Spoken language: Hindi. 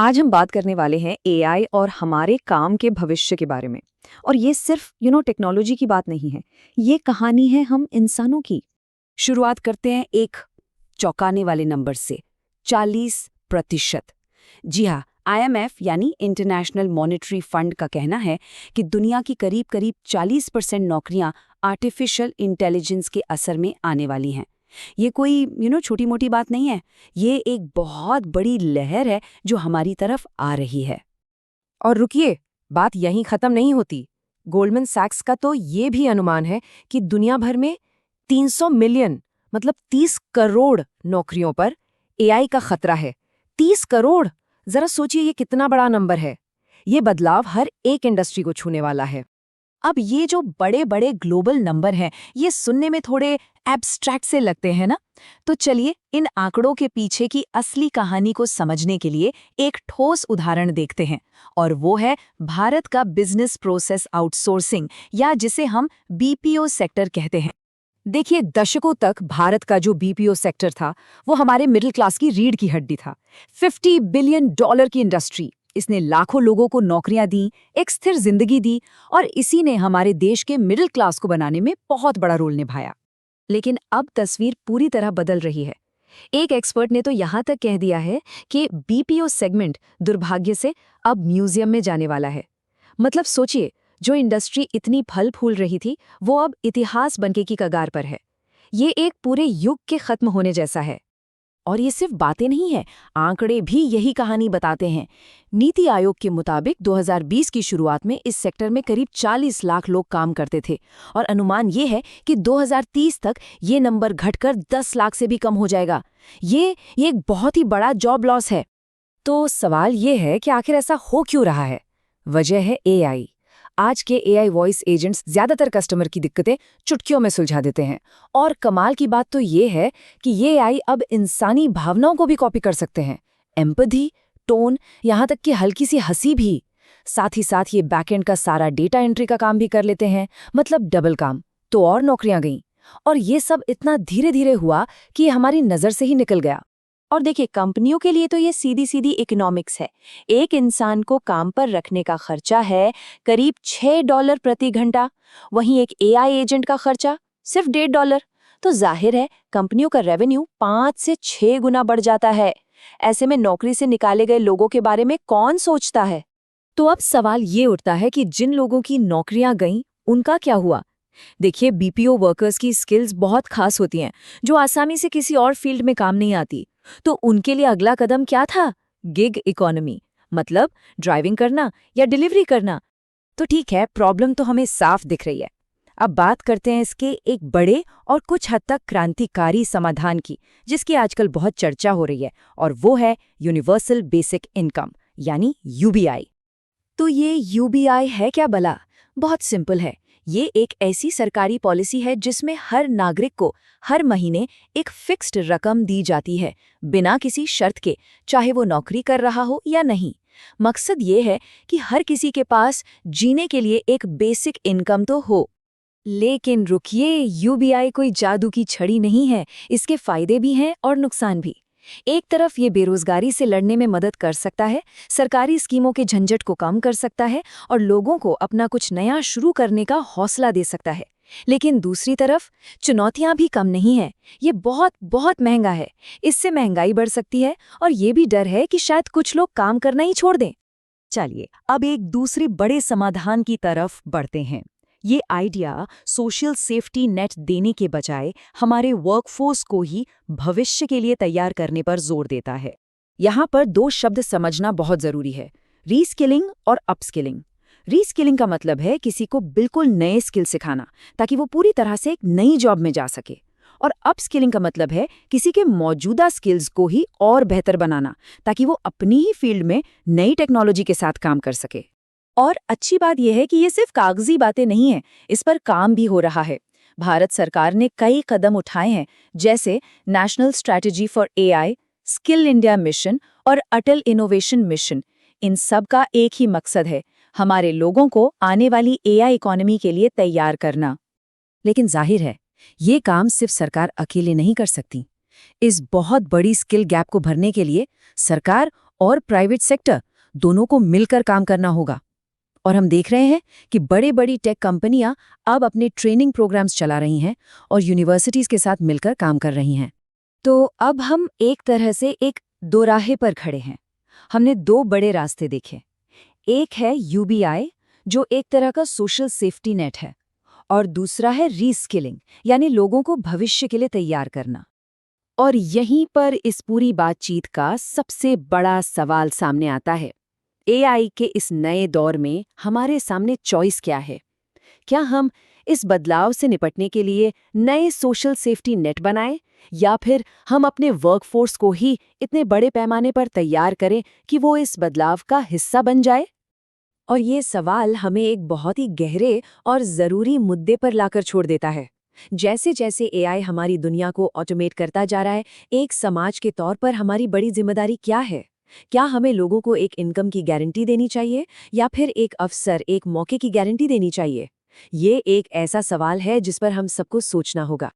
आज हम बात करने वाले हैं एआई और हमारे काम के भविष्य के बारे में। और ये सिर्फ टेक्नोलॉजी की बात नहीं है, ये कहानी है हम इंसानों की। शुरुआत करते हैं एक चौंकाने वाले नंबर से 40%। जी हाँ, आईएमएफ यानी इंटरनेशनल मॉनेटरी फंड का कहना है कि दुनिया की करीब करीब 40% नौकरियां आर्टिफिशियल इंटेलिजेंस के असर में आने वाली हैं। ये कोई छोटी मोटी बात नहीं है, ये एक बहुत बड़ी लहर है जो हमारी तरफ आ रही है। और रुकिए, बात यहीं खत्म नहीं होती। गोल्डमैन सैक्स का तो ये भी अनुमान है कि दुनिया भर में 300 मिलियन मतलब 30 करोड़ नौकरियों पर एआई का खतरा है। 30 करोड़! जरा सोचिए ये कितना बड़ा नंबर है। ये बदलाव हर एक इंडस्ट्री को छूने वाला है। अब ये जो बड़े बड़े ग्लोबल नंबर हैं, ये सुनने में थोड़े एब्स्ट्रैक्ट से लगते हैं ना? तो चलिए इन आंकड़ों के पीछे की असली कहानी को समझने के लिए एक ठोस उदाहरण देखते हैं, और वो है भारत का बिजनेस प्रोसेस आउटसोर्सिंग, या जिसे हम बीपीओ सेक्टर कहते हैं। देखिए, दशकों तक भारत का जो बीपीओ सेक्टर था वो हमारे मिडिल क्लास की रीढ़ की हड्डी था। $50 बिलियन की इंडस्ट्री, इसने लाखों लोगों को नौकरियां दी, एक स्थिर जिंदगी दी, और इसी ने हमारे देश के मिडिल क्लास को बनाने में बहुत बड़ा रोल निभाया। लेकिन अब तस्वीर पूरी तरह बदल रही है। एक एक्सपर्ट ने तो यहाँ तक कह दिया है कि बीपीओ सेगमेंट दुर्भाग्य से अब म्यूजियम में जाने वाला है। मतलब सोचिए, जो इंडस्ट्री इतनी फल फूल रही थी वो अब इतिहास बनने की कगार पर है। ये एक पूरे युग के खत्म होने जैसा है। और ये सिर्फ बातें नहीं है, आंकड़े भी यही कहानी बताते हैं। नीति आयोग के मुताबिक 2020 की शुरुआत में इस सेक्टर में करीब 40 लाख लोग काम करते थे, और अनुमान ये है कि 2030 तक ये नंबर घटकर 10 लाख से भी कम हो जाएगा। ये एक बहुत ही बड़ा जॉब लॉस है। तो सवाल ये है कि आखिर ऐसा हो क्यों रहा है? वजह है एआई। आज के एआई वॉइस एजेंट्स ज्यादातर कस्टमर की दिक्कतें चुटकियों में सुलझा देते हैं। और कमाल की बात तो ये है कि ये एआई अब इंसानी भावनाओं को भी कॉपी कर सकते हैं। एम्पैथी, टोन, यहाँ तक कि हल्की सी हंसी भी। साथ ही साथ ये बैकएंड का सारा डेटा एंट्री का काम भी कर लेते हैं। मतलब डबल काम। तो और नौकरियां गईं। और ये सब इतना धीरे धीरे हुआ कि ये हमारी नजर से ही निकल गया। और देखिए, कंपनियों के लिए तो ये सीधी सीधी इकोनॉमिक्स है। एक इंसान को काम पर रखने का खर्चा है करीब $6 प्रति घंटा, वहीं एक एआई एजेंट का खर्चा सिर्फ $1.5। तो जाहिर है कंपनियों का रेवेन्यू 5 से 6 गुना बढ़ जाता है। ऐसे में नौकरी से निकाले गए लोगों के बारे में कौन सोचता है? तो अब सवाल ये उठता है कि जिन लोगों की नौकरियां गईं, उनका क्या हुआ? देखिए, बीपीओ वर्कर्स की स्किल्स बहुत खास होती हैं, जो आसानी से किसी और फील्ड में काम नहीं आती। तो उनके लिए अगला कदम क्या था? गिग इकोनॉमी, मतलब ड्राइविंग करना या डिलीवरी करना। तो ठीक है, प्रॉब्लम तो हमें साफ दिख रही है। अब बात करते हैं इसके एक बड़े और कुछ हद तक क्रांतिकारी समाधान की, जिसकी आजकल बहुत चर्चा हो रही है, और वो है यूनिवर्सल बेसिक इनकम यानी यूबीआई। तो ये यूबीआई है क्या भला? बहुत सिंपल है। ये एक ऐसी सरकारी पॉलिसी है जिसमें हर नागरिक को हर महीने एक फिक्स्ड रकम दी जाती है, बिना किसी शर्त के, चाहे वो नौकरी कर रहा हो या नहीं। मकसद ये है कि हर किसी के पास जीने के लिए एक बेसिक इनकम तो हो। लेकिन रुकिए, यूबीआई कोई जादू की छड़ी नहीं है। इसके फायदे भी हैं और नुकसान भी। एक तरफ ये बेरोजगारी से लड़ने में मदद कर सकता है, सरकारी स्कीमों के झंझट को कम कर सकता है, और लोगों को अपना कुछ नया शुरू करने का हौसला दे सकता है। लेकिन दूसरी तरफ चुनौतियां भी कम नहीं हैं। ये बहुत बहुत महंगा है। इससे महंगाई बढ़ सकती है, और ये भी डर है कि शायद कुछ लोग काम करना ही छोड़ दें। चलिए अब एक दूसरे बड़े समाधान की तरफ बढ़ते हैं। ये आइडिया सोशल सेफ्टी नेट देने के बजाय हमारे वर्कफोर्स को ही भविष्य के लिए तैयार करने पर जोर देता है। यहाँ पर 2 शब्द समझना बहुत जरूरी है, रीस्किलिंग और अपस्किलिंग। रीस्किलिंग का मतलब है किसी को बिल्कुल नए स्किल सिखाना ताकि वो पूरी तरह से एक नई जॉब में जा सके, और अपस्किलिंग का मतलब है किसी के मौजूदा स्किल्स को ही और बेहतर बनाना ताकि वो अपनी ही फील्ड में नई टेक्नोलॉजी के साथ काम कर सके। और अच्छी बात यह है कि ये सिर्फ कागजी बातें नहीं हैं, इस पर काम भी हो रहा है। भारत सरकार ने कई कदम उठाए हैं, जैसे national strategy for AI, skill India mission और अटल इनोवेशन मिशन। इन सब का एक ही मकसद है, हमारे लोगों को आने वाली एआई इकोनॉमी के लिए तैयार करना। लेकिन जाहिर है, ये काम सिर्फ सरकार अकेले नहीं कर सकती। इस बहुत बड़ी स्किल गैप को भरने के लिए सरकार और प्राइवेट सेक्टर दोनों को मिलकर काम करना होगा। और हम देख रहे हैं कि बड़ी-बड़ी टेक कंपनियां अब अपने ट्रेनिंग प्रोग्राम्स चला रही हैं और यूनिवर्सिटीज के साथ मिलकर काम कर रही हैं। तो अब हम एक तरह से एक दोराहे पर खड़े हैं। हमने दो बड़े रास्ते देखे। एक है यूबीआई, जो एक तरह का सोशल सेफ्टी नेट है, और दूसरा है रीस्किलिंग, यानी लोगों को भविष्य के लिए तैयार करना। और यहीं पर इस पूरी बातचीत का सबसे बड़ा सवाल सामने आता है। एआई के इस नए दौर में हमारे सामने चॉइस क्या है? क्या हम इस बदलाव से निपटने के लिए नए सोशल सेफ्टी नेट बनाएं, या फिर हम अपने वर्कफोर्स को ही इतने बड़े पैमाने पर तैयार करें कि वो इस बदलाव का हिस्सा बन जाए? और ये सवाल हमें एक बहुत ही गहरे और ज़रूरी मुद्दे पर लाकर छोड़ देता है। जैसे जैसे एआई हमारी दुनिया को ऑटोमेट करता जा रहा है, एक समाज के तौर पर हमारी बड़ी जिम्मेदारी क्या है? क्या हमें लोगों को एक इनकम की गारंटी देनी चाहिए, या फिर एक अवसर, एक मौके की गारंटी देनी चाहिए? ये एक ऐसा सवाल है जिस पर हम सबको सोचना होगा।